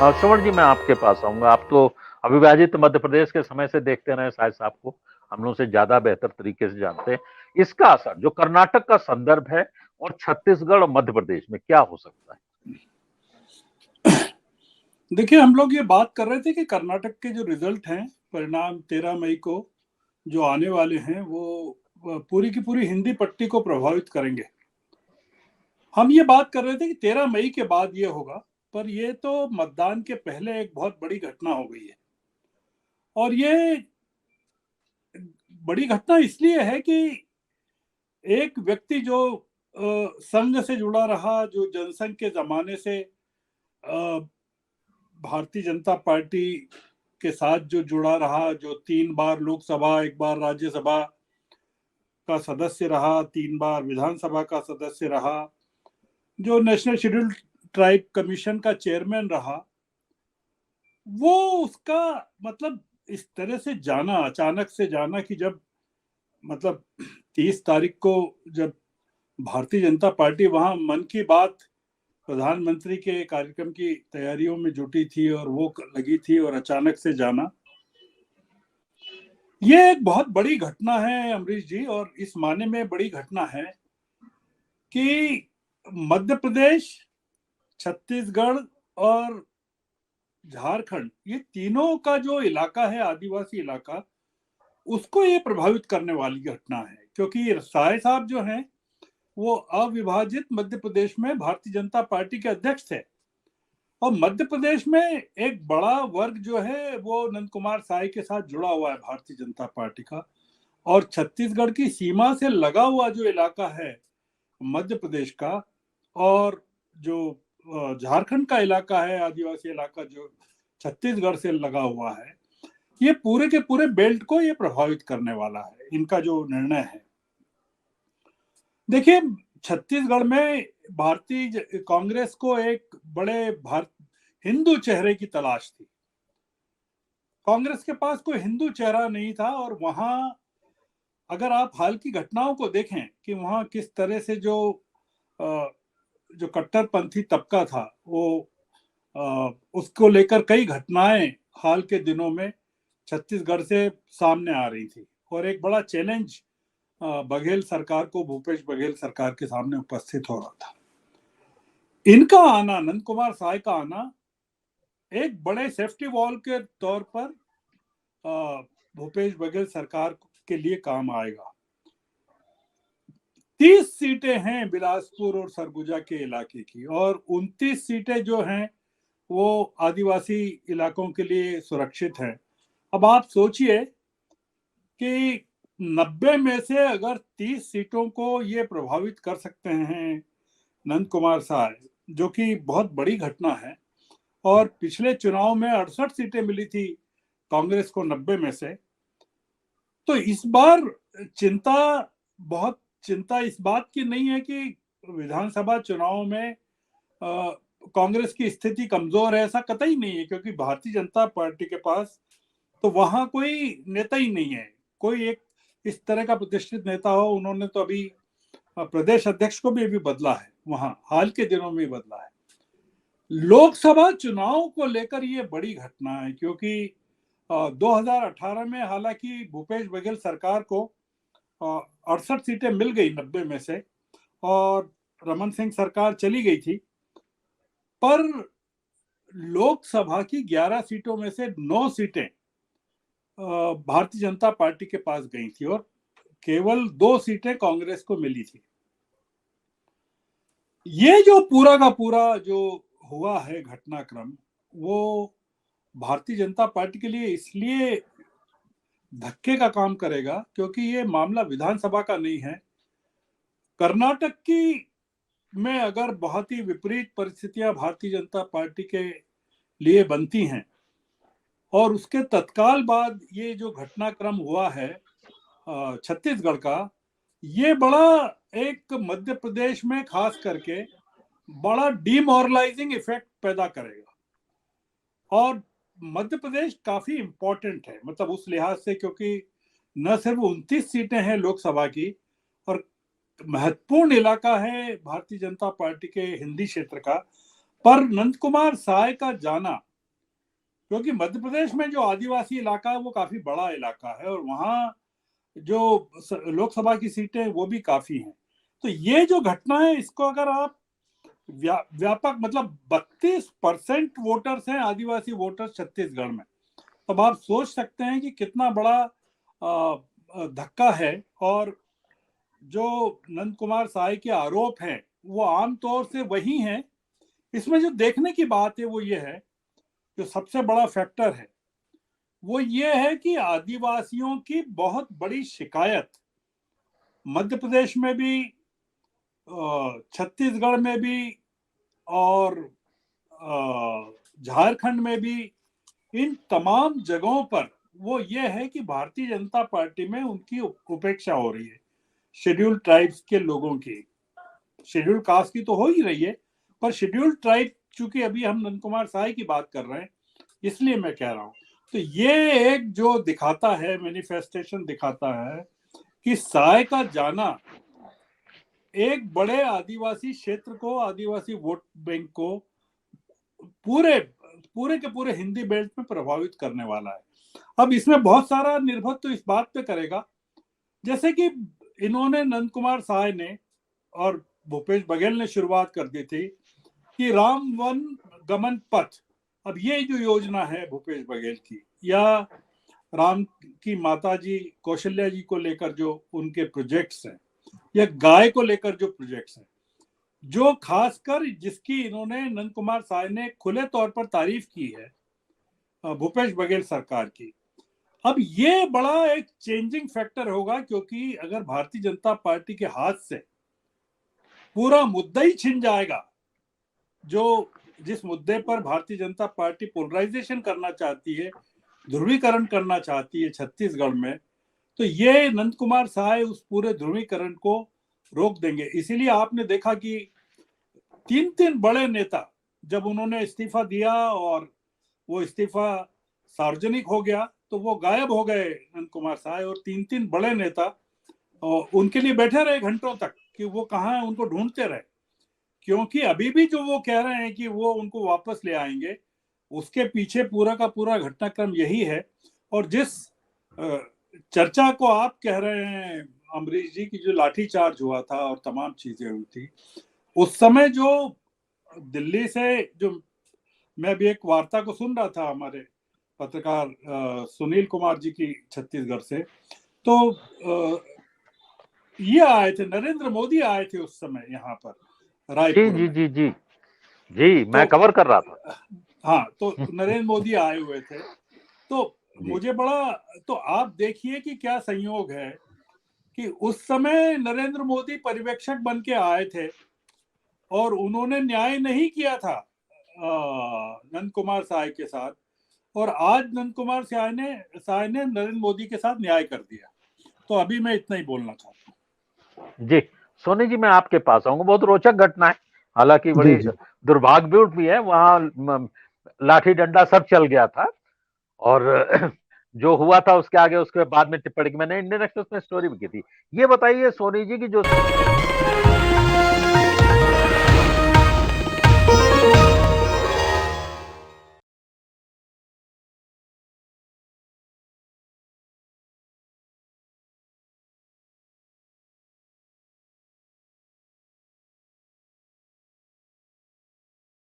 श्रवण जी, मैं आपके पास आऊँगा। आप तो अविभाजित मध्य प्रदेश के समय से देखते रहे शायद साहब को, हम लोग से ज़्यादा बेहतर तरीके से जानते हैं। इसका असर जो कर्नाटक का संदर्भ है और छत्तीसगढ़ और मध्य प्रदेश में क्या हो सकता है? देखिए, हम लोग ये बात कर रहे थे कि कर्नाटक के जो रिजल्ट हैं, परिणाम 13 मई को जो आने वाले हैं, वो पूरी की पूरी हिंदी पट्टी को प्रभावित करेंगे। हम ये बात कर रहे थे कि 13 मई के बाद ये होगा, पर ये तो मतदान के पहले एक बहुत बड़ी घटना हो गई है। और ये बड़ी घटना इसलिए है कि एक व्यक्ति जो संघ से जुड़ा रहा, जो जनसंघ के जमाने से भारतीय जनता पार्टी के साथ जो जुड़ा रहा, जो 3 बार लोकसभा, 1 बार राज्यसभा का सदस्य रहा, 3 बार विधानसभा का सदस्य रहा, जो नेशनल शेड्यूल्ड ट्राइब कमीशन का चेयरमैन रहा, वो उसका मतलब इस तरह से जाना, अचानक से जाना कि जब मतलब 30 तारीख को जब भारतीय जनता पार्टी वहां मन की बात प्रधानमंत्री के कार्यक्रम की तैयारियों में जुटी थी और वो लगी थी, और अचानक से जाना, ये एक बहुत बड़ी घटना है अमरीश जी। और इस माने में बड़ी घटना है कि मध्य प्रदेश, छत्तीसगढ़ और झारखंड, ये तीनों का जो इलाका है, आदिवासी इलाका, उसको ये प्रभावित करने वाली घटना है। क्योंकि राय साहब जो हैं, वो अविभाजित मध्य प्रदेश में भारतीय जनता पार्टी के अध्यक्ष थे, और मध्य प्रदेश में एक बड़ा वर्ग जो है वो नंद कुमार साय के साथ जुड़ा हुआ है भारतीय जनता पार्टी का। और छत्तीसगढ़ की सीमा से लगा हुआ जो इलाका है मध्य प्रदेश का, और जो झारखंड का इलाका है, आदिवासी इलाका जो छत्तीसगढ़ से लगा हुआ है, ये पूरे के पूरे बेल्ट को ये प्रभावित करने वाला है, इनका जो निर्णय है। देखिए, छत्तीसगढ़ में भारतीय कांग्रेस को एक बड़े हिंदू चेहरे की तलाश थी। कांग्रेस के पास कोई हिंदू चेहरा नहीं था, और वहां अगर आप हाल की घटनाओं को देखें कि वहां किस तरह से जो कट्टरपंथी तबका था, वो उसको लेकर कई घटनाएं हाल के दिनों में छत्तीसगढ़ से सामने आ रही थी, और एक बड़ा चैलेंज बघेल सरकार को, भूपेश बघेल सरकार के सामने उपस्थित हो रहा था। इनका आना, नंद कुमार साय का आना, एक बड़े सेफ्टी वॉल के तौर पर भूपेश बघेल सरकार के लिए काम आएगा। 30 सीटें हैं बिलासपुर और सरगुजा के इलाके की, और 29 सीटें जो हैं वो आदिवासी इलाकों के लिए सुरक्षित हैं। अब आप सोचिए कि 90 में से अगर 30 सीटों को ये प्रभावित कर सकते हैं नंद कुमार साय, जो कि बहुत बड़ी घटना है। और पिछले चुनाव में 68 सीटें मिली थी कांग्रेस को 90 में से। तो इस बार बहुत चिंता इस बात की नहीं है कि विधानसभा चुनाव में कांग्रेस की स्थिति कमजोर है, ऐसा कतई नहीं है, क्योंकि भारतीय जनता पार्टी के पास तो वहां कोई नेता ही नहीं है। कोई एक इस तरह का प्रतिष्ठित नेता हो, उन्होंने तो अभी प्रदेश अध्यक्ष को भी अभी बदला है, वहां हाल के दिनों में बदला है। लोकसभा चुनाव को लेकर ये बड़ी घटना है, क्योंकि 2018 में हालांकि भूपेश बघेल सरकार को 68 सीटें मिल गई 90 में से, और रमन सिंह सरकार चली गई थी, पर लोकसभा की 11 सीटों में से 9 सीटें भारतीय जनता पार्टी के पास गई थी, और केवल 2 सीटें कांग्रेस को मिली थी। ये जो पूरा का पूरा जो हुआ है घटनाक्रम, वो भारतीय जनता पार्टी के लिए इसलिए धक्के का काम करेगा क्योंकि ये मामला विधानसभा का नहीं है। कर्नाटक की में अगर बहुत ही विपरीत परिस्थितियां भारतीय जनता पार्टी के लिए बनती हैं, और उसके तत्काल बाद ये जो घटनाक्रम हुआ है छत्तीसगढ़ का, ये बड़ा एक मध्य प्रदेश में खास करके बड़ा डिमोरलाइजिंग इफेक्ट पैदा करेगा। और मध्य प्रदेश काफी इंपॉर्टेंट है, मतलब उस लिहाज से, क्योंकि न सिर्फ 29 सीटें हैं लोकसभा की, और महत्वपूर्ण इलाका है भारतीय जनता पार्टी के हिंदी क्षेत्र का। पर नंद कुमार साय का जाना क्योंकि मध्य प्रदेश में जो आदिवासी इलाका है वो काफी बड़ा इलाका है और वहाँ जो लोकसभा की सीटें वो भी काफी हैं। तो ये जो घटना है इसको अगर आप व्यापक मतलब 32% वोटर्स हैं आदिवासी वोटर्स छत्तीसगढ़ में, तब आप सोच सकते हैं कि कितना बड़ा धक्का है। और जो नंद कुमार साय के आरोप हैं वो आमतौर से वही हैं। इसमें जो देखने की बात है वो ये है, जो सबसे बड़ा फैक्टर है वो ये है कि आदिवासियों की बहुत बड़ी शिकायत मध्य प्रदेश में भी, छत्तीसगढ़ में भी और झारखंड में भी, इन तमाम जगहों पर वो ये है कि भारतीय जनता पार्टी में उनकी उपेक्षा हो रही है। शेड्यूल्ड ट्राइब्स के लोगों की, शेड्यूल्ड कास्ट की तो हो ही रही है, पर शेड्यूल्ड ट्राइब, चूंकि अभी हम नंद कुमार साय की बात कर रहे हैं इसलिए मैं कह रहा हूं। तो ये एक जो दिखाता है, मैनिफेस्टेशन दिखाता है कि साय का जाना एक बड़े आदिवासी क्षेत्र को, आदिवासी वोट बैंक को पूरे पूरे के पूरे हिंदी बेल्ट में प्रभावित करने वाला है। अब इसमें बहुत सारा निर्भर तो इस बात पे करेगा, जैसे कि इन्होंने नंद कुमार साय ने और भूपेश बघेल ने शुरुआत कर दी थी कि राम वन गमन पथ, अब ये जो योजना है भूपेश बघेल की, या राम की माता जी कौशल्या जी को लेकर जो उनके प्रोजेक्ट्स हैं, या गाय को लेकर जो प्रोजेक्ट्स हैं, जो खासकर जिसकी इन्होंने नंद कुमार साय ने खुले तौर पर तारीफ की है भूपेश बघेल सरकार की। अब ये बड़ा एक चेंजिंग फैक्टर होगा, क्योंकि अगर भारतीय जनता पार्टी के हाथ से पूरा मुद्दा ही छिन जाएगा, जो जिस मुद्दे पर भारतीय जनता पार्टी पोलराइजेशन करना चाहती है, ध्रुवीकरण करना चाहती है छत्तीसगढ़ में, तो ये नंद कुमार साय उस पूरे ध्रुवीकरण को रोक देंगे। इसीलिए आपने देखा कि तीन बड़े नेता, जब उन्होंने इस्तीफा दिया और वो इस्तीफा सार्वजनिक हो गया तो वो गायब हो गए नंद कुमार साय, और तीन बड़े नेता उनके लिए बैठे रहे घंटों तक कि वो कहाँ है, उनको ढूंढते रहे। क्योंकि अभी भी जो वो कह रहे हैं कि वो उनको वापस ले आएंगे, उसके पीछे पूरा का पूरा घटनाक्रम यही है। और जिस चर्चा को आप कह रहे हैं अमरीश जी की, जो लाठीचार्ज हुआ था और तमाम चीजें हुई थी उस समय, जो दिल्ली से जो मैं भी एक वार्ता को सुन रहा था हमारे पत्रकार सुनील कुमार जी की छत्तीसगढ़ से, तो ये आए थे, नरेंद्र मोदी आए थे उस समय यहाँ पर रायपुर जी में। जी जी जी मैं कवर कर रहा था। हाँ, तो नरेंद्र मोदी आए हुए थे। तो जी मुझे बड़ा, तो आप देखिए कि क्या संयोग है कि उस समय नरेंद्र मोदी पर्यवेक्षक बन के आए थे और उन्होंने न्याय नहीं किया था नंद कुमार साय के साथ, और आज नंद कुमार साय ने नरेंद्र मोदी के साथ न्याय कर दिया। तो अभी मैं इतना ही बोलना चाहता हूँ। जी सोनी जी, मैं आपके पास आऊंगा। बहुत रोचक घटना है, हालांकि बड़ी दुर्भाग्यपूर्ण भी है। वहां लाठी डंडा सब चल गया था और जो हुआ था उसके आगे उसके बाद में टिप्पणी मैंने इंडियन एक्सप्रेस में स्टोरी भी की थी। ये बताइए सोनी जी की जो